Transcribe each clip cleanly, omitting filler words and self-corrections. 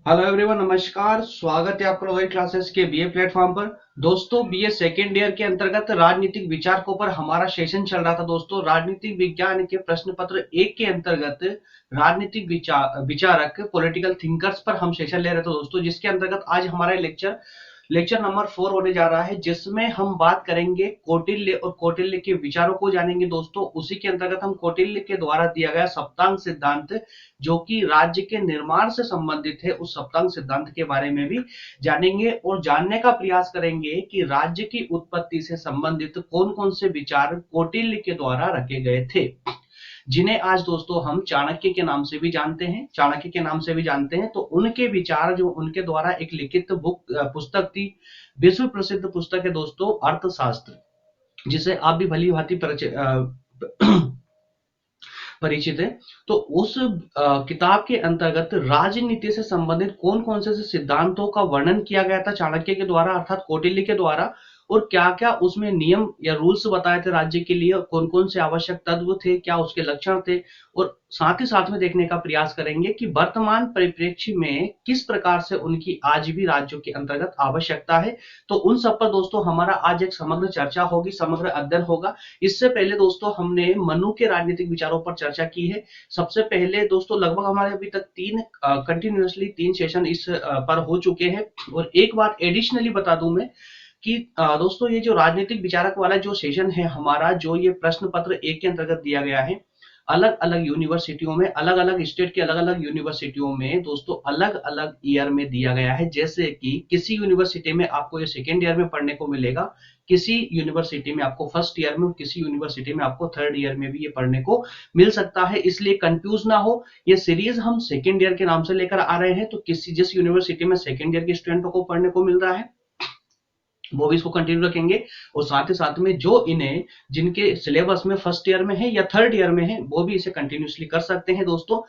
Hello everyone, नमस्कार। स्वागत है आपका रॉयल क्लासेस के बीए प्लेटफॉर्म पर। दोस्तों, बीए सेकेंड ईयर के अंतर्गत राजनीतिक विचारकों पर हमारा सेशन चल रहा था। दोस्तों, राजनीतिक विज्ञान के प्रश्न पत्र एक के अंतर्गत राजनीतिक विचारक पॉलिटिकल थिंकर्स पर हम सेशन ले रहे थे दोस्तों, जिसके अंतर्गत आज हमारा लेक्चर लेक्चर नंबर 4 होने जा रहा है, जिसमें हम बात करेंगे कौटिल्य और कौटिल्य के विचारों को जानेंगे दोस्तों। उसी के अंतर्गत हम कौटिल्य के द्वारा दिया गया सप्तांग सिद्धांत, जो कि राज्य के निर्माण से संबंधित है, उस सप्तांग सिद्धांत के बारे में भी जानेंगे और जानने का प्रयास करेंगे कि राज्य की उत्पत्ति से संबंधित कौन कौन से विचार कौटिल्य के द्वारा रखे गए थे, जिन्हें आज दोस्तों हम चाणक्य के नाम से भी जानते हैं। तो उनके विचार, जो उनके द्वारा एक लिखित पुस्तक थी, विश्व प्रसिद्ध पुस्तक है दोस्तों, अर्थशास्त्र, जिसे आप भी भली भांति परिचित है। तो उस किताब के अंतर्गत राजनीति से संबंधित कौन कौन से सिद्धांतों का वर्णन किया गया था चाणक्य के द्वारा, अर्थात कौटिल्य के द्वारा, और क्या क्या उसमें नियम या रूल्स बताए थे राज्य के लिए, कौन कौन से आवश्यक तत्व थे, क्या उसके लक्षण थे, और साथ ही साथ में देखने का प्रयास करेंगे कि वर्तमान परिप्रेक्ष्य में किस प्रकार से उनकी आज भी राज्यों के अंतर्गत आवश्यकता है। तो उन सब पर दोस्तों हमारा आज एक समग्र चर्चा होगी, समग्र अध्ययन होगा। इससे पहले दोस्तों हमने मनु के राजनीतिक विचारों पर चर्चा की है। सबसे पहले दोस्तों लगभग हमारे अभी तक कंटिन्यूअसली 3 सेशन इस पर हो चुके हैं। और एक बात एडिशनली बता दूं मैं कि दोस्तों, ये जो राजनीतिक विचारक वाला जो सेशन है हमारा, जो ये प्रश्न पत्र एक के अंतर्गत दिया गया है, अलग अलग यूनिवर्सिटियों में, अलग अलग स्टेट के अलग अलग यूनिवर्सिटियों में दोस्तों अलग अलग ईयर में दिया गया है। जैसे कि किसी यूनिवर्सिटी में आपको ये सेकेंड ईयर में पढ़ने को मिलेगा, किसी यूनिवर्सिटी में आपको फर्स्ट ईयर में, किसी यूनिवर्सिटी में आपको थर्ड ईयर में भी ये पढ़ने को मिल सकता है। इसलिए कंफ्यूज ना हो, ये सीरीज हम सेकेंड ईयर के नाम से लेकर आ रहे हैं। तो किसी जिस यूनिवर्सिटी में सेकेंड ईयर के स्टूडेंटों को पढ़ने को मिल रहा है, वो भी इसको कंटिन्यू रखेंगे। और साथ ही साथ में जो इन्हें, जिनके सिलेबस में फर्स्ट ईयर में है या थर्ड ईयर में है, वो भी इसे कंटिन्यूसली कर सकते हैं दोस्तों।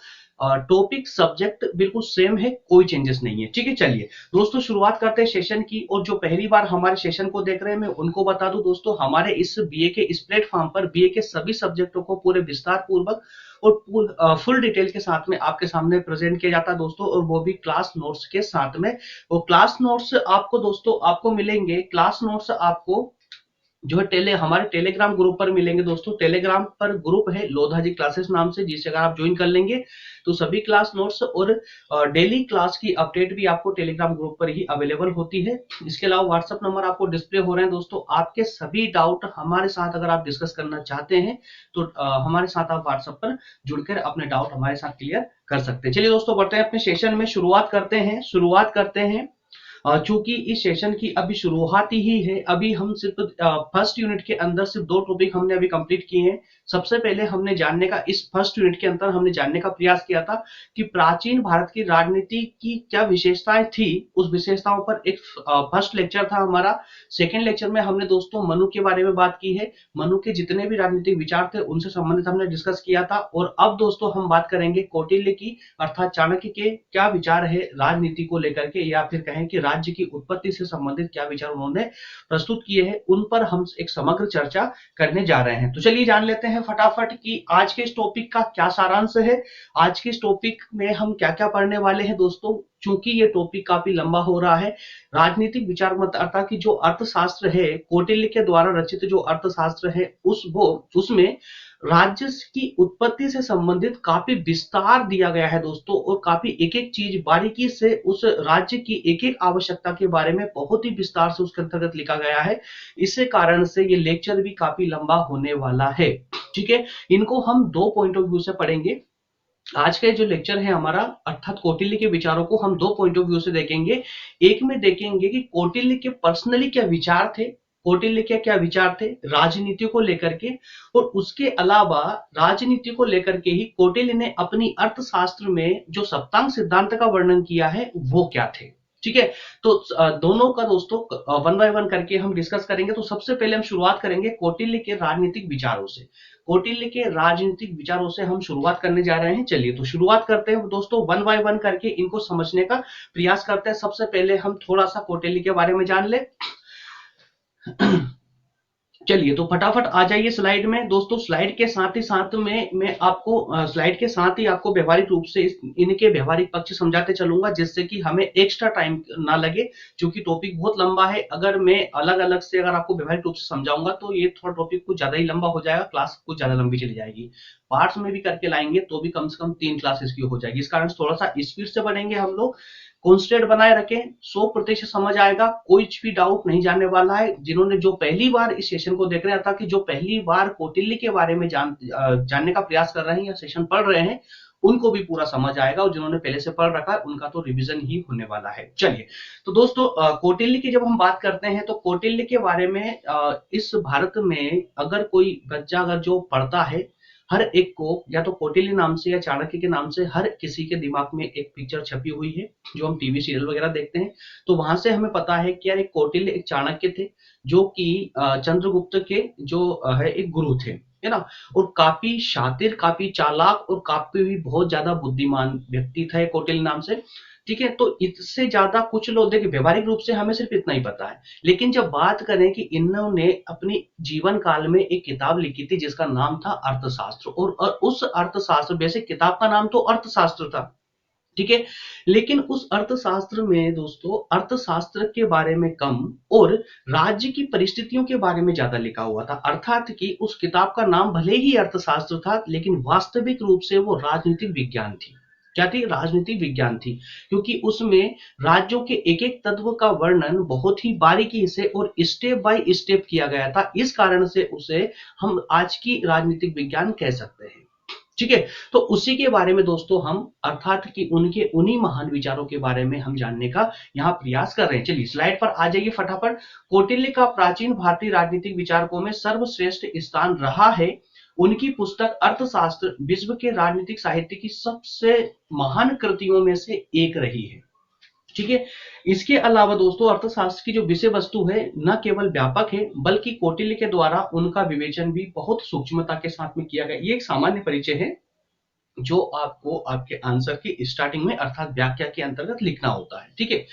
टॉपिक सब्जेक्ट बिल्कुल सेम है, कोई चेंजेस नहीं है। ठीक है, चलिए दोस्तों शुरुआत करते हैं सेशन की। और जो पहली बार हमारे सेशन को देख रहे हैं, मैं उनको बता दूं दोस्तों, हमारे इस बीए के इस प्लेटफॉर्म पर बीए के सभी सब्जेक्टों को पूरे विस्तार पूर्वक और फुल डिटेल के साथ में आपके सामने प्रेजेंट किया जाता है दोस्तों, और वो भी क्लास नोट्स के साथ में। वो क्लास नोट्स आपको दोस्तों आपको मिलेंगे, क्लास नोट्स आपको जो है हमारे टेलीग्राम ग्रुप पर मिलेंगे दोस्तों। टेलीग्राम पर ग्रुप है लोधा जी क्लासेस नाम से, जिसे अगर आप ज्वाइन कर लेंगे तो सभी क्लास नोट्स और डेली क्लास की अपडेट भी आपको टेलीग्राम ग्रुप पर ही अवेलेबल होती है। इसके अलावा व्हाट्सएप नंबर आपको डिस्प्ले हो रहे हैं दोस्तों। आपके सभी डाउट हमारे साथ अगर आप डिस्कस करना चाहते हैं तो हमारे साथ आप व्हाट्सएप पर जुड़कर अपने डाउट हमारे साथ क्लियर कर सकते हैं। चलिए दोस्तों बढ़ते हैं अपने सेशन में, शुरुआत करते हैं। चूंकि इस सेशन की अभी शुरुआत ही है, अभी हम सिर्फ फर्स्ट यूनिट के अंदर सिर्फ 2 टॉपिक हमने अभी कंप्लीट किए हैं। सबसे पहले हमने जानने का, इस फर्स्ट यूनिट के अंदर हमने जानने का प्रयास किया था कि प्राचीन भारत की राजनीति की क्या विशेषताएं थी। उस विशेषताओं पर एक फर्स्ट लेक्चर था हमारा। सेकेंड लेक्चर में हमने दोस्तों मनु के बारे में बात की है। मनु के जितने भी राजनीतिक विचार थे उनसे संबंधित हमने डिस्कस किया था। और अब दोस्तों हम बात करेंगे कौटिल्य की, अर्थात चाणक्य के क्या विचार है राजनीति को लेकर के, या फिर कहें कि राज्य की उत्पत्ति से संबंधित क्या विचार उन्होंने प्रस्तुत किए हैं, उन पर हम एक समग्र चर्चा करने जा रहे हैं। तो चलिए जान लेते हैं फटाफट कि आज के इस टॉपिक का क्या सारांश है। आज के इस टॉपिक में हम क्या क्या पढ़ने वाले हैं दोस्तों। चूंकि ये टॉपिक काफी लंबा हो रहा है, राजनीतिक विचार मत अर्थात कि जो अर्थशास्त्र है, कौटिल्य के द्वारा रचित जो अर्थशास्त्र है, उसमें राज्य की उत्पत्ति से संबंधित काफी विस्तार दिया गया है दोस्तों, और काफी एक एक चीज बारीकी से उस राज्य की एक एक आवश्यकता के बारे में बहुत ही विस्तार से उसके अंतर्गत लिखा गया है। इसी कारण से ये लेक्चर भी काफी लंबा होने वाला है। ठीक है, इनको हम 2 पॉइंट ऑफ व्यू से पढ़ेंगे। आज का जो लेक्चर है हमारा, अर्थात कौटिल्य के विचारों को हम 2 पॉइंट ऑफ व्यू से देखेंगे। एक में देखेंगे कि कौटिल्य के पर्सनली क्या विचार थे, कौटिल्य के क्या विचार थे राजनीति को लेकर के, और उसके अलावा राजनीति को लेकर के ही कौटिल्य ने अपनी अर्थशास्त्र में जो सप्तांग सिद्धांत का वर्णन किया है वो क्या थे। ठीक है, तो दोनों का दोस्तों वन बाय वन करके हम डिस्कस करेंगे। तो सबसे पहले हम शुरुआत करेंगे कौटिल्य के राजनीतिक विचारों से। कौटिल्य के राजनीतिक विचारों से हम शुरुआत करने जा रहे हैं। चलिए तो शुरुआत करते हैं दोस्तों, वन बाय वन करके इनको समझने का प्रयास करते हैं। सबसे पहले हम थोड़ा सा कौटिल्य के बारे में जान ले। चलिए तो फटाफट आ जाइए स्लाइड में दोस्तों। स्लाइड के साथ ही साथ में मैं आपको स्लाइड के साथ ही आपको व्यवहारिक रूप से इनके व्यवहारिक पक्ष समझाते चलूंगा, जिससे कि हमें एक्स्ट्रा टाइम ना लगे, क्योंकि टॉपिक बहुत लंबा है। अगर मैं अलग अलग से अगर आपको व्यवहारिक रूप से समझाऊंगा तो ये थोड़ा टॉपिक कुछ ज्यादा ही लंबा हो जाएगा, क्लास कुछ ज्यादा लंबी चली जाएगी। पार्ट्स में भी करके लाएंगे तो भी कम से कम 3 क्लासेस की हो जाएगी। इस कारण थोड़ा सा स्पीड से बनेंगे हम लोग। कॉन्स्टेंट बनाए रखें, 100% समझ आएगा, कोई भी डाउट नहीं जाने वाला है। जिन्होंने जो पहली बार इस सेशन को देख रहे हैं, ताकि जो पहली बार कौटिल्य के बारे में जानने का प्रयास कर रहे हैं या सेशन पढ़ रहे हैं, उनको भी पूरा समझ आएगा, और जिन्होंने पहले से पढ़ रखा है उनका तो रिवीजन ही होने वाला है। चलिए तो दोस्तों, कौटिल्य की जब हम बात करते हैं तो कौटिल्य के बारे में इस भारत में अगर कोई बच्चा अगर जो पढ़ता है, हर एक को या तो कौटिल्य नाम से या चाणक्य के नाम से हर किसी के दिमाग में एक पिक्चर छपी हुई है। जो हम टीवी सीरियल वगैरह देखते हैं तो वहां से हमें पता है कि यार एक कौटिल्य एक चाणक्य थे, जो कि चंद्रगुप्त के जो है एक गुरु थे, है ना। और काफी शातिर, काफी चालाक और काफी भी बहुत ज्यादा बुद्धिमान व्यक्ति था कौटिल्य नाम से। ठीक है, तो इससे ज्यादा कुछ लोग देखिए, व्यवहारिक रूप से हमें सिर्फ इतना ही पता है। लेकिन जब बात करें कि इन्होंने अपनी जीवन काल में एक किताब लिखी थी जिसका नाम था अर्थशास्त्र, और उस अर्थशास्त्र, बेसिक किताब का नाम तो अर्थशास्त्र था, ठीक है। लेकिन उस अर्थशास्त्र में दोस्तों अर्थशास्त्र के बारे में कम और राज्य की परिस्थितियों के बारे में ज्यादा लिखा हुआ था। अर्थात कि उस किताब का नाम भले ही अर्थशास्त्र था, लेकिन वास्तविक रूप से वो राजनीतिक विज्ञान थी। क्या थी? राजनीतिक विज्ञान थी, क्योंकि उसमें राज्यों के एक एक तत्व का वर्णन बहुत ही बारीकी से और स्टेप बाय स्टेप किया गया था। इस कारण से उसे हम आज की राजनीतिक विज्ञान कह सकते हैं, ठीक है। तो उसी के बारे में दोस्तों हम, अर्थात कि उनके उन्हीं महान विचारों के बारे में हम जानने का यहाँ प्रयास कर रहे हैं। चलिए स्लाइड पर आ जाइए फटाफट। कौटिल्य का प्राचीन भारतीय राजनीतिक विचारकों में सर्वश्रेष्ठ स्थान रहा है। उनकी पुस्तक अर्थशास्त्र विश्व के राजनीतिक साहित्य की सबसे महान कृतियों में से एक रही है, ठीक है। इसके अलावा दोस्तों अर्थशास्त्र की जो विषय वस्तु है न केवल व्यापक है, बल्कि कौटिल्य के द्वारा उनका विवेचन भी बहुत सूक्ष्मता के साथ में किया गया। ये एक सामान्य परिचय है जो आपको आपके आंसर की स्टार्टिंग में अर्थात व्याख्या के अंतर्गत लिखना होता है, ठीक है।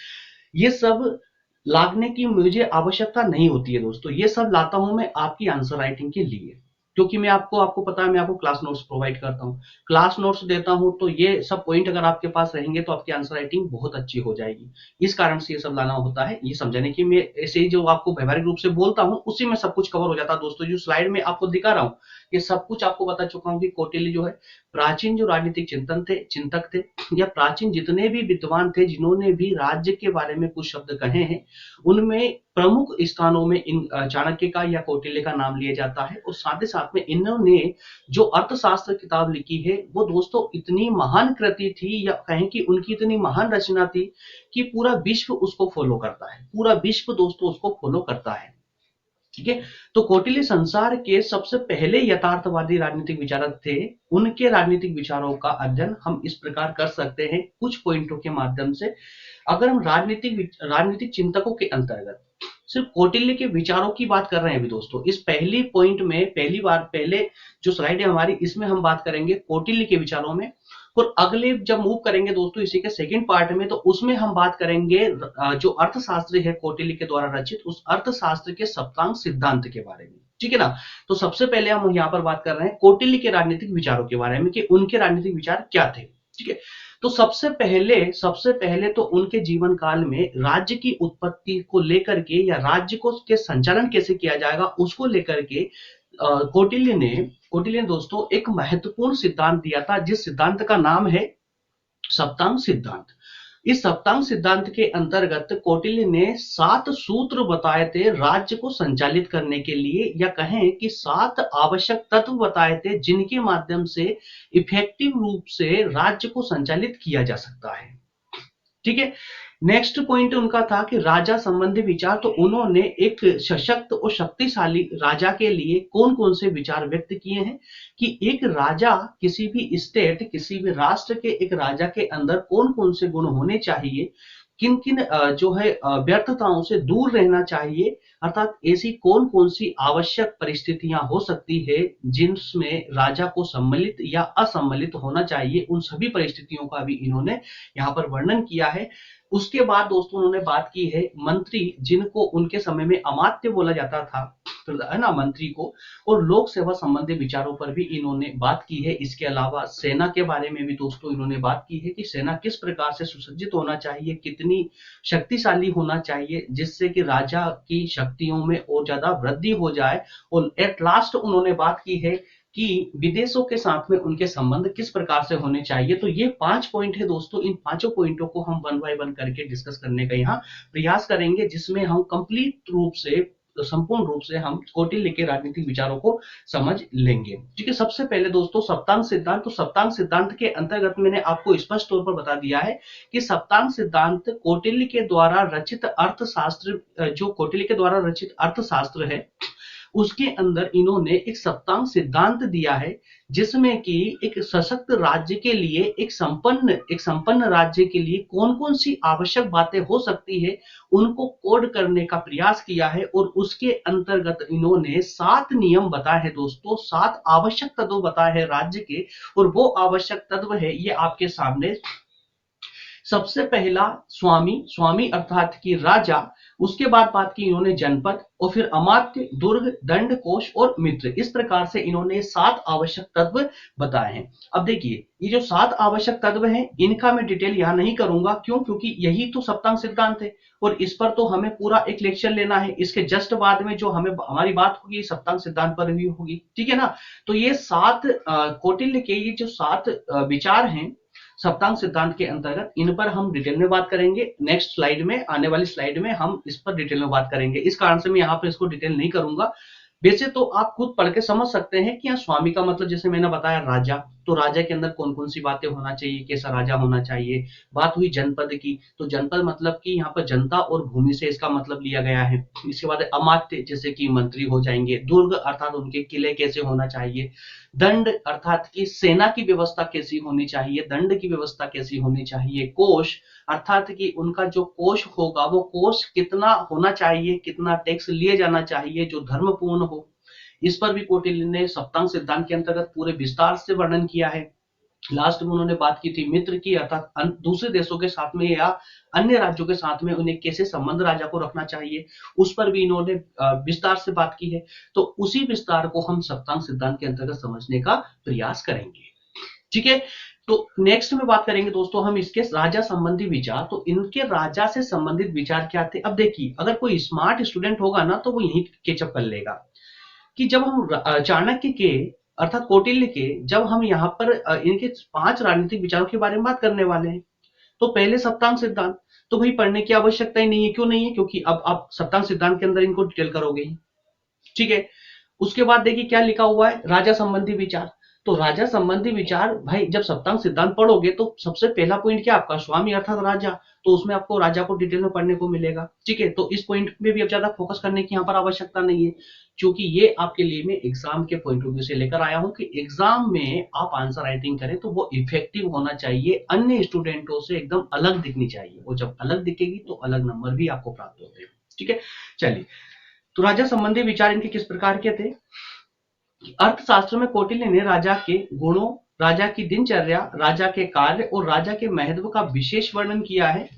ये सब लाने की मुझे आवश्यकता नहीं होती है दोस्तों, ये सब लाता हूं मैं आपकी आंसर राइटिंग के लिए, क्योंकि मैं आपको पता है मैं आपको क्लास नोट्स प्रोवाइड करता हूँ, क्लास नोट्स देता हूं, तो ये सब पॉइंट अगर आपके पास रहेंगे तो आपकी आंसर राइटिंग बहुत अच्छी हो जाएगी। इस कारण से ये सब लाना होता है, ये समझने की। मैं ऐसे ही जो आपको व्यवहारिक रूप से बोलता हूँ उसी में सब कुछ कवर हो जाता है दोस्तों। जो स्लाइड में आपको दिखा रहा हूँ ये सब कुछ आपको बता चुका हूँ कि कौटिल्य जो है प्राचीन जो राजनीतिक चिंतक थे, या प्राचीन जितने भी विद्वान थे जिन्होंने भी राज्य के बारे में कुछ शब्द कहे हैं, उनमें प्रमुख स्थानों में इन चाणक्य का या कौटिल्य का नाम लिया जाता है। और साथ ही साथ में इन्होंने जो अर्थशास्त्र किताब लिखी है वो दोस्तों इतनी महान कृति थी, या कहें कि उनकी इतनी महान रचना थी कि पूरा विश्व उसको फॉलो करता है, पूरा विश्व दोस्तों उसको फॉलो करता है, ठीक है। तो कौटिल्य संसार के सबसे पहले यथार्थवादी राजनीतिक विचारक थे। उनके राजनीतिक विचारों का अध्ययन हम इस प्रकार कर सकते हैं कुछ पॉइंटों के माध्यम से। अगर हम राजनीतिक चिंतकों के अंतर्गत सिर्फ कौटिल्य के विचारों की बात कर रहे हैं अभी दोस्तों, इस पहली पॉइंट में पहले जो स्लाइड है हमारी, इसमें हम बात करेंगे कौटिल्य के विचारों में। और अगले जब मूव करेंगे दोस्तों इसी के सेकंड पार्ट में, तो उसमें हम बात करेंगे जो अर्थशास्त्र है कौटिल्य के द्वारा रचित, उस अर्थशास्त्र के सप्तांग सिद्धांत के बारे में, ठीक है ना। तो सबसे पहले हम यहाँ पर बात कर रहे हैं कौटिल्य के राजनीतिक विचारों के बारे में कि उनके राजनीतिक विचार क्या थे, ठीक है। तो सबसे पहले तो उनके जीवन काल में राज्य की उत्पत्ति को लेकर के, या राज्य को के संचालन कैसे किया जाएगा उसको लेकर के कौटिल्य ने दोस्तों एक महत्वपूर्ण सिद्धांत दिया था, जिस सिद्धांत का नाम है सप्तांग सिद्धांत। इस सप्तांग सिद्धांत के अंतर्गत कौटिल्य ने 7 सूत्र बताए थे राज्य को संचालित करने के लिए, या कहें कि 7 आवश्यक तत्व बताए थे जिनके माध्यम से इफेक्टिव रूप से राज्य को संचालित किया जा सकता है, ठीक है। नेक्स्ट पॉइंट उनका था कि राजा संबंधी विचार। तो उन्होंने एक सशक्त और शक्तिशाली राजा के लिए कौन कौन से विचार व्यक्त किए हैं, कि एक राजा किसी भी स्टेट, किसी भी राष्ट्र के एक राजा के अंदर कौन कौन से गुण होने चाहिए, किन किन जो है व्यर्थताओं से दूर रहना चाहिए, अर्थात ऐसी कौन कौन सी आवश्यक परिस्थितियां हो सकती है जिनमें राजा को सम्मिलित या असम्मिलित होना चाहिए, उन सभी परिस्थितियों का भी इन्होंने यहाँ पर वर्णन किया है। उसके बाद दोस्तों उन्होंने बात की है मंत्री, जिनको उनके समय में अमात्य बोला जाता था, है ना, मंत्री को, और लोक सेवा संबंधी विचारों पर भी इन्होंने बात की है। इसके अलावा सेना के बारे में भी दोस्तों इन्होंने बात की है कि सेना किस प्रकार से सुसज्जित होना चाहिए, कितनी शक्तिशाली होना चाहिए, जिससे कि राजा की शक्तियों में और ज्यादा वृद्धि हो जाए। और एट लास्ट उन्होंने बात की है कि विदेशों के साथ में उनके संबंध किस प्रकार से होने चाहिए। तो ये 5 पॉइंट है दोस्तों, इन पांचों पॉइंटों को हम वन बाय वन करके डिस्कस करने का यहाँ प्रयास करेंगे, जिसमें हम कंप्लीट रूप से, संपूर्ण रूप से हम कौटिल्य के राजनीतिक विचारों को समझ लेंगे। ठीक है, सबसे पहले दोस्तों सप्तांग सिद्धांत। तो सप्तांग सिद्धांत के अंतर्गत मैंने आपको स्पष्ट तौर पर बता दिया है कि सप्तांग सिद्धांत कौटिल्य के द्वारा रचित अर्थशास्त्र, जो कौटिल्य के द्वारा रचित अर्थशास्त्र है, उसके अंदर इन्होंने एक सप्तांग सिद्धांत दिया है, जिसमें कि एक सशक्त राज्य के लिए, एक संपन्न राज्य के लिए कौन कौन सी आवश्यक बातें हो सकती है, उनको कोड करने का प्रयास किया है। और उसके अंतर्गत इन्होंने 7 नियम बताए हैं दोस्तों, 7 आवश्यक तत्व बताए हैं राज्य के। और वो आवश्यक तत्व है ये आपके सामने। सबसे पहला स्वामी, स्वामी अर्थात कि राजा। उसके बाद बात की इन्होंने जनपद, और फिर अमात्य, दुर्ग, दंड, कोष और मित्र। इस प्रकार से इन्होंने 7 आवश्यक तत्व बताए हैं। अब देखिए ये जो 7 आवश्यक तत्व हैं, इनका मैं डिटेल यहां नहीं करूंगा। क्यों? क्योंकि यही तो सप्तांग सिद्धांत है और इस पर तो हमें पूरा एक लेक्चर लेना है। इसके जस्ट बाद में जो हमें हमारी बात होगी सप्तांग सिद्धांत पर भी होगी, ठीक है ना। तो ये 7 कौटिल्य के ये जो 7 विचार हैं सप्तांग सिद्धांत के अंतर्गत, इन पर हम डिटेल में बात करेंगे। नेक्स्ट स्लाइड में, आने वाली स्लाइड में हम इस पर डिटेल में बात करेंगे। इस कारण से मैं यहाँ पर इसको डिटेल नहीं करूंगा। वैसे तो आप खुद पढ़ के समझ सकते हैं कि यहाँ स्वामी का मतलब जैसे मैंने बताया राजा, तो राजा के अंदर कौन कौन सी बातें होना चाहिए, कैसा राजा होना चाहिए। बात हुई जनपद की, तो जनपद मतलब कि यहाँ पर जनता और भूमि से इसका मतलब लिया गया है। इसके बाद अमात्य, जैसे कि मंत्री हो जाएंगे। दुर्ग अर्थात उनके किले कैसे होना चाहिए। दंड अर्थात कि सेना की व्यवस्था कैसी होनी चाहिए, दंड की व्यवस्था कैसी होनी चाहिए। कोष अर्थात कि उनका जो कोष होगा वो कोष कितना होना चाहिए, कितना टैक्स लिए जाना चाहिए जो धर्मपूर्ण हो। इस पर भी कौटिल्य ने सप्तांग सिद्धांत के अंतर्गत पूरे विस्तार से वर्णन किया है। लास्ट में उन्होंने बात की थी मित्र की, अर्थात दूसरे देशों के साथ में या अन्य राज्यों के साथ में उन्हें कैसे संबंध राजा को रखना चाहिए, उस पर भी इन्होंने विस्तार से बात की है। तो उसी विस्तार को हम सप्तांग सिद्धांत के अंतर्गत समझने का प्रयास करेंगे। ठीक है, तो नेक्स्ट में बात करेंगे दोस्तों हम इसके राजा संबंधी विचार। तो इनके राजा से संबंधित विचार क्या थे। अब देखिए अगर कोई स्मार्ट स्टूडेंट होगा ना तो वो यही कैचअप कर लेगा कि जब हम चाणक्य के अर्थात कौटिल्य के, जब हम यहाँ पर इनके 5 राजनीतिक विचारों के बारे में बात करने वाले हैं, तो पहले सप्तांग सिद्धांत तो भाई पढ़ने की आवश्यकता ही नहीं है। क्यों नहीं है? क्योंकि अब आप सप्तांग सिद्धांत के अंदर इनको डिटेल करोगे ही। ठीक है, उसके बाद देखिए क्या लिखा हुआ है, राजा संबंधी विचार। तो राजा संबंधी विचार भाई जब सप्तांग सिद्धांत पढ़ोगे तो सबसे पहला पॉइंट क्या आपका, स्वामी अर्थात राजा। तो उसमें आपको राजा को डिटेल में पढ़ने को मिलेगा। ठीक है, तो इस पॉइंट पे भी अब ज्यादा फोकस करने की यहाँ पर आवश्यकता नहीं है, क्योंकि ये आपके लिए मैं एग्जाम के पॉइंट ऑफ व्यू से लेकर आया हूं कि एग्जाम में आप आंसर राइटिंग करें तो वो इफेक्टिव होना चाहिए, अन्य स्टूडेंटों से एकदम अलग दिखनी चाहिए। वो जब अलग दिखेगी तो अलग नंबर भी आपको प्राप्त होते हैं। ठीक है, चलिए तो राजा संबंधी विचार इनके किस प्रकार के थे। अर्थशास्त्र में कौटिल्य ने राजा के गुणों, राजा की दिनचर्या, राजा के कार्य और राजा के महत्व का विशेष वर्णन किया है।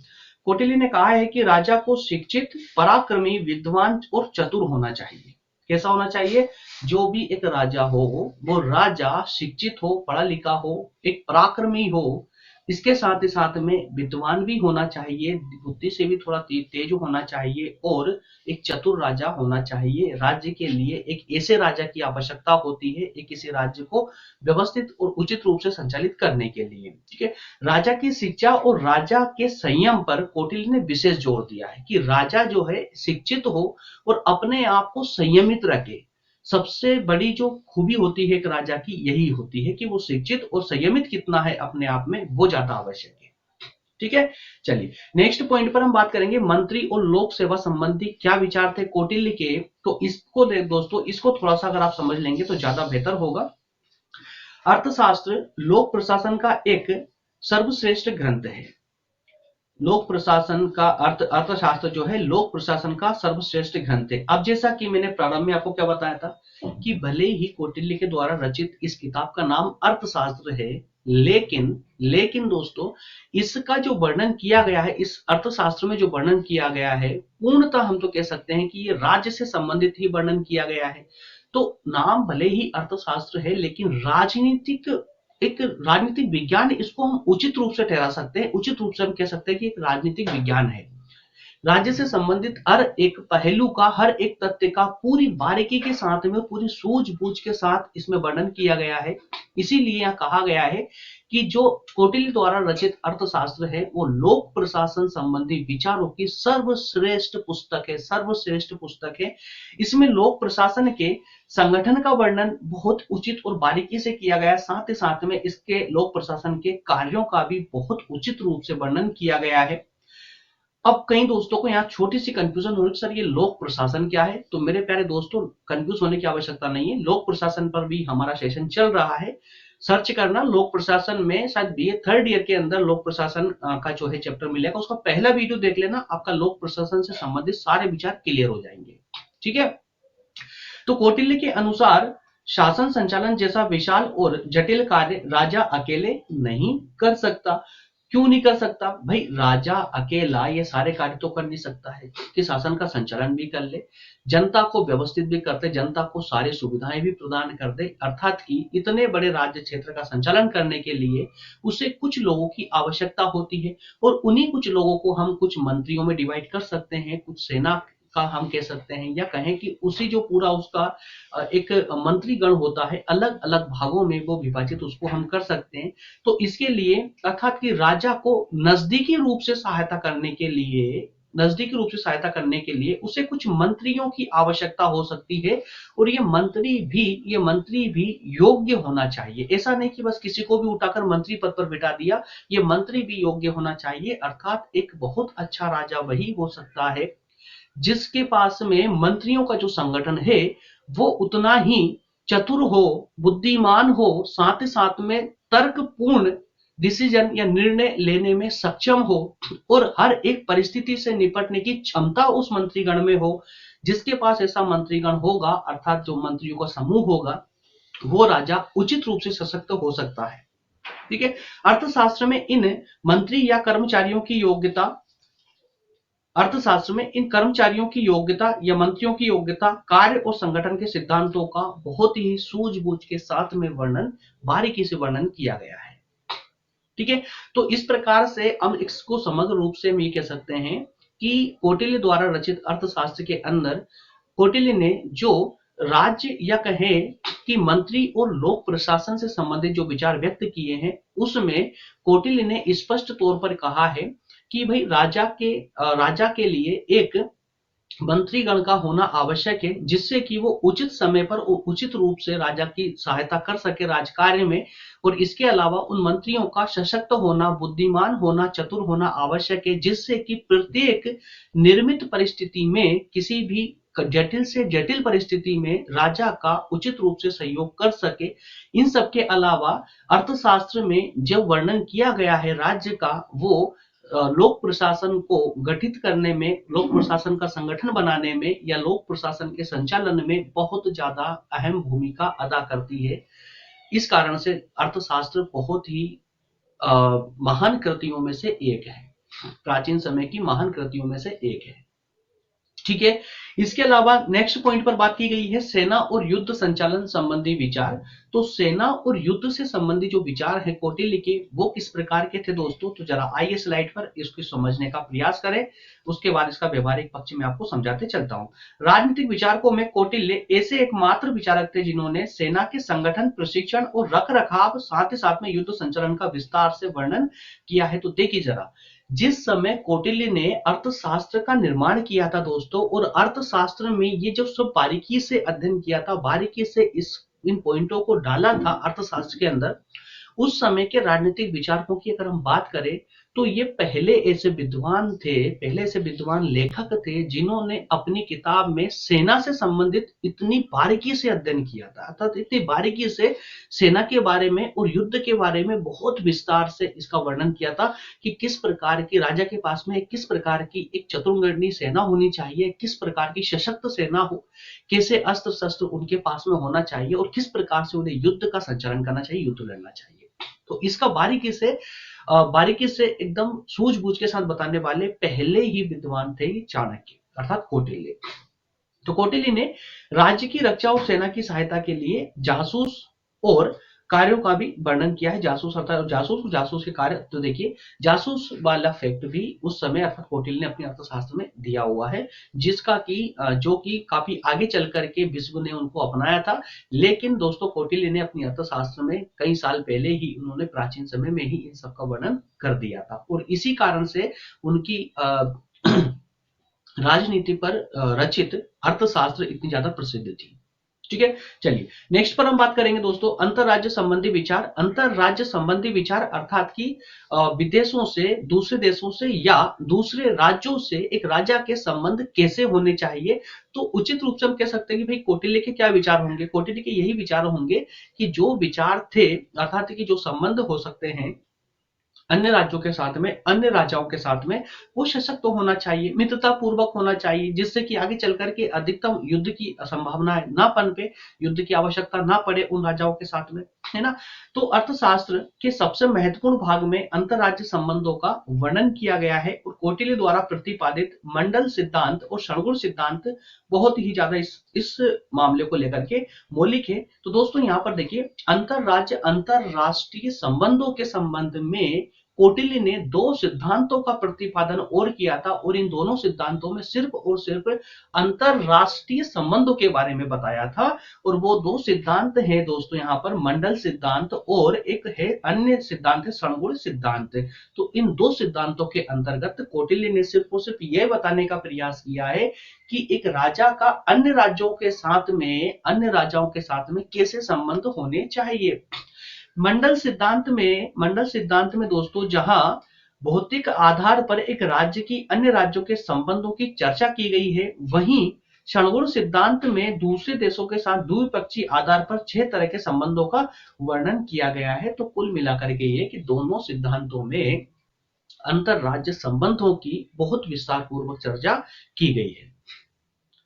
कौटिल्य ने कहा है कि राजा को शिक्षित, पराक्रमी, विद्वान और चतुर होना चाहिए। कैसा होना चाहिए? जो भी एक राजा हो वो राजा शिक्षित हो, पढ़ा लिखा हो, एक पराक्रमी हो, इसके साथ ही साथ में विद्वान भी होना चाहिए, बुद्धि से भी थोड़ा तेज होना चाहिए, और एक चतुर राजा होना चाहिए। राज्य के लिए एक ऐसे राजा की आवश्यकता होती है, एक ऐसे राज्य को व्यवस्थित और उचित रूप से संचालित करने के लिए। ठीक है, राजा की शिक्षा और राजा के संयम पर कौटिल्य ने विशेष जोर दिया है कि राजा जो है शिक्षित हो और अपने आप को संयमित रखे। सबसे बड़ी जो खूबी होती है एक राजा की यही होती है कि वो शिक्षित और संयमित कितना है अपने आप में, वो ज्यादा आवश्यक है। ठीक है, चलिए नेक्स्ट पॉइंट पर हम बात करेंगे मंत्री और लोक सेवा संबंधी क्या विचार थे कौटिल्य के। तो इसको दोस्तों इसको थोड़ा सा अगर आप समझ लेंगे तो ज्यादा बेहतर होगा। अर्थशास्त्र लोक प्रशासन का एक सर्वश्रेष्ठ ग्रंथ है। लोक प्रशासन का अर्थशास्त्र जो है लोक प्रशासन का सर्वश्रेष्ठ ग्रंथ है। अब जैसा कि मैंने प्रारंभ में आपको क्या बताया था कि भले ही कौटिल्य के द्वारा रचित इस किताब का नाम अर्थशास्त्र है, लेकिन दोस्तों इसका जो वर्णन किया गया है, इस अर्थशास्त्र में जो वर्णन किया गया है, पूर्णतः हम तो कह सकते हैं कि ये राज्य से संबंधित ही वर्णन किया गया है। तो नाम भले ही अर्थशास्त्र है, लेकिन राजनीतिक विज्ञान इसको हम उचित रूप से ठहरा सकते हैं। उचित रूप से हम कह सकते हैं कि एक राजनीतिक विज्ञान है। राज्य से संबंधित हर एक पहलू का, हर एक तथ्य का पूरी बारीकी के साथ में, पूरी सूझबूझ के साथ इसमें वर्णन किया गया है। इसीलिए यहाँ कहा गया है कि जो कौटिल्य द्वारा रचित अर्थशास्त्र है वो लोक प्रशासन संबंधी विचारों की सर्वश्रेष्ठ पुस्तक है, सर्वश्रेष्ठ पुस्तक है। इसमें लोक प्रशासन के संगठन का वर्णन बहुत उचित और बारीकी से किया गया है, साथ ही साथ में इसके लोक प्रशासन के कार्यों का भी बहुत उचित रूप से वर्णन किया गया है। अब कई दोस्तों को यहाँ छोटी सी कंफ्यूजन हो रही है, सर ये लोक प्रशासन क्या है? तो मेरे प्यारे दोस्तों, कंफ्यूज होने की आवश्यकता नहीं है। लोक प्रशासन पर भी हमारा सेशन चल रहा है, सर्च करना लोक प्रशासन में, शायद बीए थर्ड ईयर के अंदर लोक प्रशासन का जो है चैप्टर मिलेगा, उसका पहला वीडियो देख लेना, आपका लोक प्रशासन से संबंधित सारे विचार क्लियर हो जाएंगे। ठीक है, तो कौटिल्य के अनुसार शासन संचालन जैसा विशाल और जटिल कार्य राजा अकेले नहीं कर सकता। क्यों नहीं कर सकता भाई? राजा अकेला ये सारे कार्य तो कर नहीं सकता है कि शासन का संचालन भी कर ले, जनता को व्यवस्थित भी कर दे, जनता को सारी सुविधाएं भी प्रदान कर दे। अर्थात कि इतने बड़े राज्य क्षेत्र का संचालन करने के लिए उसे कुछ लोगों की आवश्यकता होती है, और उन्हीं कुछ लोगों को हम कुछ मंत्रियों में डिवाइड कर सकते हैं, कुछ सेना का हम कह सकते हैं, या कहें कि उसी जो पूरा उसका एक मंत्रीगण होता है, अलग अलग भागों में वो विभाजित उसको हम कर सकते हैं। तो इसके लिए अर्थात कि राजा को नजदीकी रूप से सहायता करने के लिए उसे कुछ मंत्रियों की आवश्यकता हो सकती है, और ये मंत्री भी योग्य होना चाहिए। ऐसा नहीं कि बस किसी को भी उठाकर मंत्री पद पर बिठा दिया, ये मंत्री भी योग्य होना चाहिए। अर्थात एक बहुत अच्छा राजा वही हो सकता है जिसके पास में मंत्रियों का जो संगठन है वो उतना ही चतुर हो, बुद्धिमान हो, साथ ही साथ में तर्कपूर्ण डिसीजन या निर्णय लेने में सक्षम हो, और हर एक परिस्थिति से निपटने की क्षमता उस मंत्रीगण में हो। जिसके पास ऐसा मंत्रीगण होगा, अर्थात जो मंत्रियों का समूह होगा, वो राजा उचित रूप से सशक्त हो सकता है। ठीक है, अर्थशास्त्र में इन मंत्री या कर्मचारियों की योग्यता अर्थशास्त्र में इन कर्मचारियों की योग्यता या मंत्रियों की योग्यता, कार्य और संगठन के सिद्धांतों का बहुत ही सूझबूझ के साथ में बारीकी से वर्णन किया गया है। ठीक है, तो इस प्रकार से हम इसको समग्र रूप से हम ये कह सकते हैं कि कौटिल्य द्वारा रचित अर्थशास्त्र के अंदर कौटिल्य ने जो राज्य या कहे कि मंत्री और लोक प्रशासन से संबंधित जो विचार व्यक्त किए हैं, उसमें कौटिल्य ने स्पष्ट तौर पर कहा है कि भाई राजा के लिए एक मंत्रीगण का होना आवश्यक है, जिससे कि वो उचित समय पर उचित रूप से राजा की सहायता कर सके राजकार्य में। और इसके अलावा उन मंत्रियों का सशक्त होना, बुद्धिमान होना, चतुर होना आवश्यक है, जिससे कि प्रत्येक निर्मित परिस्थिति में, किसी भी जटिल से जटिल परिस्थिति में राजा का उचित रूप से सहयोग कर सके। इन सब के अलावा अर्थशास्त्र में जो वर्णन किया गया है राज्य का, वो लोक प्रशासन को गठित करने में, लोक प्रशासन का संगठन बनाने में, या लोक प्रशासन के संचालन में बहुत ज्यादा अहम भूमिका अदा करती है। इस कारण से अर्थशास्त्र बहुत ही महान कृतियों में से एक है, प्राचीन समय की महान कृतियों में से एक है। ठीक है, इसके अलावा नेक्स्ट पॉइंट पर बात की गई है सेना और युद्ध संचालन संबंधी विचार। तो सेना और युद्ध से संबंधित जो विचार है कौटिल्य के, वो किस प्रकार के थे दोस्तों? तो जरा आइए स्लाइड पर इसको समझने का प्रयास करें, उसके बाद इसका व्यवहारिक पक्ष में आपको समझाते चलता हूं। राजनीतिक विचारकों में कौटिल्य ऐसे एकमात्र विचारक थे जिन्होंने सेना के संगठन, प्रशिक्षण और रख रखाव, साथ ही साथ में युद्ध संचालन का विस्तार से वर्णन किया है। तो देखिए जरा, जिस समय कौटिल्य ने अर्थशास्त्र का निर्माण किया था दोस्तों, और अर्थशास्त्र में ये जो सब बारीकी से अध्ययन किया था, बारीकी से इन पॉइंटों को डाला था अर्थशास्त्र के अंदर, उस समय के राजनीतिक विचारकों की अगर हम बात करें तो ये पहले ऐसे विद्वान थे, पहले ऐसे विद्वान लेखक थे जिन्होंने अपनी किताब में सेना से संबंधित इतनी बारीकी से अध्ययन किया था, अर्थात इतनी बारीकी से सेना के बारे में और युद्ध के बारे में बहुत विस्तार से इसका वर्णन किया था कि किस प्रकार की राजा के पास में किस प्रकार की एक चतुर्गर्णी सेना होनी चाहिए, किस प्रकार की सशक्त सेना हो, कैसे अस्त्र शस्त्र उनके पास में होना चाहिए और किस प्रकार से उन्हें युद्ध का संचालन करना चाहिए, युद्ध लड़ना चाहिए। तो इसका बारीकी से एकदम सूझबूझ के साथ बताने वाले पहले ही विद्वान थे चाणक्य अर्थात कौटिल्य। तो कौटिल्य ने राज्य की रक्षा और सेना की सहायता के लिए जासूस और कार्यों का भी वर्णन किया है। जासूस अर्थात जासूस के कार्य, तो देखिए जासूस वाला फैक्ट भी उस समय अर्थात कौटिल्य ने अपने अर्थशास्त्र में दिया हुआ है, जिसका कि जो कि काफी आगे चल करके विश्व ने उनको अपनाया था। लेकिन दोस्तों कौटिल्य ने अपनी अर्थशास्त्र में कई साल पहले ही उन्होंने प्राचीन समय में ही इन सब का वर्णन कर दिया था और इसी कारण से उनकी राजनीति पर रचित अर्थशास्त्र इतनी ज्यादा प्रसिद्ध थी। ठीक है, चलिए नेक्स्ट पर हम बात करेंगे दोस्तों अंतरराज्य संबंधी विचार। अंतरराज्य संबंधी विचार अर्थात कि विदेशों से, दूसरे देशों से या दूसरे राज्यों से एक राजा के संबंध कैसे होने चाहिए। तो उचित रूप से हम कह सकते हैं कि भाई कौटिल्य के क्या विचार होंगे। कौटिल्य के यही विचार होंगे कि जो विचार थे अर्थात कि जो संबंध हो सकते हैं अन्य राज्यों के साथ में, अन्य राजाओं के साथ में, वो सशक्त तो होना चाहिए, मित्रता पूर्वक होना चाहिए, जिससे कि आगे चल करके अधिकतम युद्ध की संभावना ना पनपे, युद्ध की आवश्यकता ना पड़े उन राजाओं के साथ में, है ना। तो अर्थशास्त्र के सबसे महत्वपूर्ण भाग में अंतरराज्य संबंधों का वर्णन किया गया है और कौटिल्य द्वारा प्रतिपादित मंडल सिद्धांत और षणगुण सिद्धांत बहुत ही ज्यादा इस मामले को लेकर के मौलिक है। तो दोस्तों यहाँ पर देखिए अंतरराज्य अंतरराष्ट्रीय संबंधों के संबंध में कौटिल्य ने दो सिद्धांतों का प्रतिपादन और किया था और इन दोनों सिद्धांतों में सिर्फ और सिर्फ अंतरराष्ट्रीय संबंधों के बारे में बताया था और वो दो सिद्धांत है दोस्तों यहाँ पर मंडल सिद्धांत और एक है अन्य सिद्धांत है षणगुण सिद्धांत। तो इन दो सिद्धांतों के अंतर्गत कौटिल्य ने सिर्फ और सिर्फ यह बताने का प्रयास किया है कि एक राजा का अन्य राज्यों के साथ में, अन्य राजाओं के साथ में कैसे संबंध होने चाहिए। मंडल सिद्धांत में दोस्तों जहां भौतिक आधार पर एक राज्य की अन्य राज्यों के संबंधों की चर्चा की गई है, वहीं षणगुण सिद्धांत में दूसरे देशों के साथ द्विपक्षीय आधार पर 6 तरह के संबंधों का वर्णन किया गया है। तो कुल मिलाकर के ये कि दोनों सिद्धांतों में अंतरराज्य संबंधों की बहुत विस्तार पूर्वक चर्चा की गई है।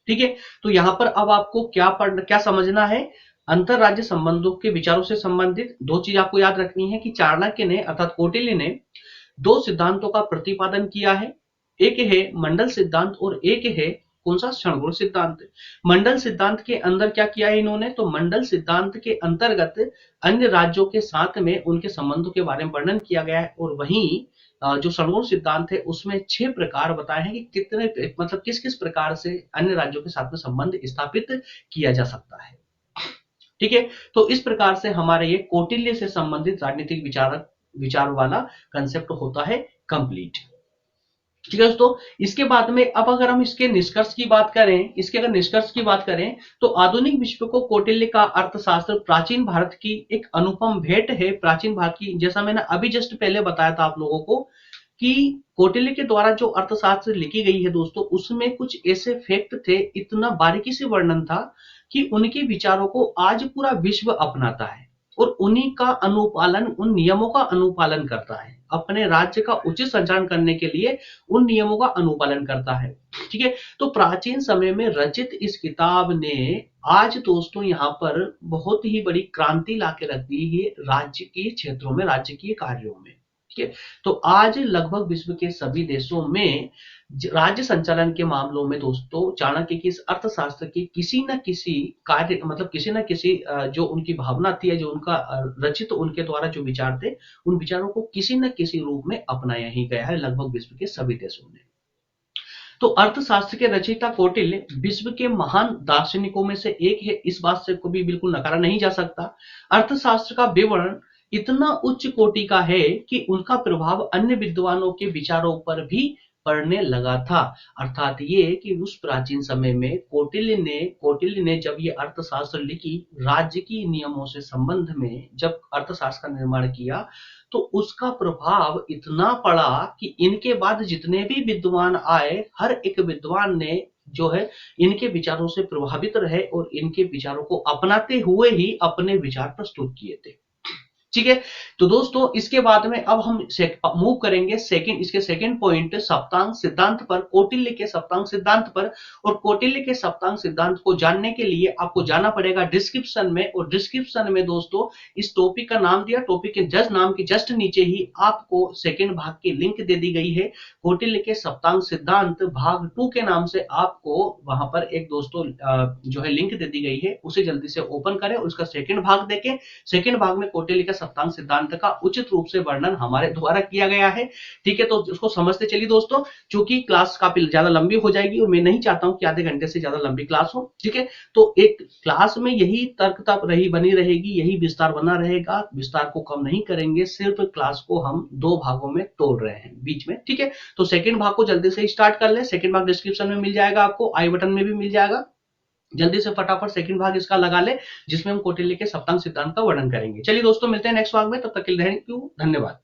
ठीक है, तो यहां पर अब आपको क्या समझना है। अंतरराज्य संबंधों के विचारों से संबंधित दो चीज आपको याद रखनी है कि चाणक्य ने अर्थात कौटिल्य ने दो सिद्धांतों का प्रतिपादन किया है, एक है मंडल सिद्धांत और एक है कौन सा, षणगुण सिद्धांत। मंडल सिद्धांत के अंदर क्या किया है इन्होंने, तो मंडल सिद्धांत के अंतर्गत अन्य राज्यों के साथ में उनके संबंधों के बारे में वर्णन किया गया है और वहीं जो षणगुण सिद्धांत है उसमें 6 प्रकार बताए हैं कि कितने मतलब किस किस प्रकार से अन्य राज्यों के साथ में संबंध स्थापित किया जा सकता है। ठीक है, तो इस प्रकार से हमारे ये कौटिल्य से संबंधित राजनीतिक विचार वाला कंसेप्ट होता है कंप्लीट। ठीक है दोस्तों, इसके बाद में अब अगर हम इसके निष्कर्ष की बात करें, तो आधुनिक विश्व को कौटिल्य का अर्थशास्त्र प्राचीन भारत की एक अनुपम भेंट है। प्राचीन भारत की, जैसा मैंने अभी जस्ट पहले बताया था आप लोगों को कि कौटिल्य के द्वारा जो अर्थशास्त्र लिखी गई है दोस्तों, उसमें कुछ ऐसे फैक्ट थे, इतना बारीकी से वर्णन था कि उनके विचारों को आज पूरा विश्व अपनाता है और उन्हीं का अनुपालन, उन नियमों का अनुपालन करता है, अपने राज्य का उचित संचालन करने के लिए उन नियमों का अनुपालन करता है। ठीक है, तो प्राचीन समय में रचित इस किताब ने आज दोस्तों यहाँ पर बहुत ही बड़ी क्रांति लाके रख दी है राजकीय क्षेत्रों में, राजकीय कार्यों में। ठीक है, तो आज लगभग विश्व के सभी देशों में राज्य संचालन के मामलों में दोस्तों चाणक्य की इस अर्थशास्त्र की किसी न किसी कार्य, मतलब किसी न किसी जो उनकी भावना थी, जो उनका रचित उनके द्वारा जो विचार थे, उन विचारों को किसी न किसी रूप में अपनाया ही गया है लगभग विश्व के सभी देशों में। तो अर्थशास्त्र के रचयिता कौटिल्य विश्व के महान दार्शनिकों में से एक है, इस बात से कभी बिल्कुल नकारा नहीं जा सकता। अर्थशास्त्र का विवरण इतना उच्च कोटि का है कि उनका प्रभाव अन्य विद्वानों के विचारों पर भी पढ़ने लगा था। अर्थात ये कि उस प्राचीन समय में कौटिल्य ने जब ये अर्थशास्त्र लिखी, राजकीय नियमों से संबंध में जब अर्थशास्त्र का निर्माण किया, तो उसका प्रभाव इतना पड़ा कि इनके बाद जितने भी विद्वान आए, हर एक विद्वान ने जो है इनके विचारों से प्रभावित रहे और इनके विचारों को अपनाते हुए ही अपने विचार प्रस्तुत किए थे। ठीक है। तो दोस्तों इसके बाद में अब हम मूव करेंगे इसके सेकंड पॉइंट सप्तांग सिद्धांत पर, कौटिल्य के सप्तांग सिद्धांत पर। और कौटिल्य के सप्तांग सिद्धांत को जानने के लिए आपको जाना पड़ेगा डिस्क्रिप्शन में, और डिस्क्रिप्शन में दोस्तों इस टॉपिक का नाम दिया, टॉपिक के जस्ट नाम के जस्ट नीचे ही आपको सेकंड भाग की लिंक दे दी गई है, कौटिल्य के सप्तांग सिद्धांत भाग 2 के नाम से आपको वहां पर एक दोस्तों जो है लिंक दे दी गई है, उसे जल्दी से ओपन करें, उसका सेकंड भाग देखें। सेकंड भाग में कौटिल्य का सप्तांग सिद्धांत का उचित रूप से वर्णन हमारे द्वारा किया गया है। ठीक है, तो उसको समझते चलिए दोस्तों, क्योंकि क्लास काफी ज्यादा लंबी हो जाएगी और मैं नहीं चाहता हूं कि आधे घंटे से ज्यादा लंबी क्लास हो। ठीक है, तो एक क्लास में यही तर्कता बनी रहेगी, यही विस्तार बना रहेगा, विस्तार को कम नहीं करेंगे, सिर्फ क्लास को हम 2 भागों में तोड़ रहे हैं बीच में। ठीक है, तो सेकंड भाग को जल्दी से स्टार्ट कर ले। सेकंड भाग डिस्क्रिप्शन में मिल जाएगा, आपको आई बटन में भी मिल जाएगा। जल्दी से फटाफट सेकंड भाग इसका लगा ले, जिसमें हम कौटिल्य के सप्तांग सिद्धांत का वर्णन करेंगे। चलिए दोस्तों मिलते हैं नेक्स्ट भाग में, तब तक के लिए थैंक यू, धन्यवाद।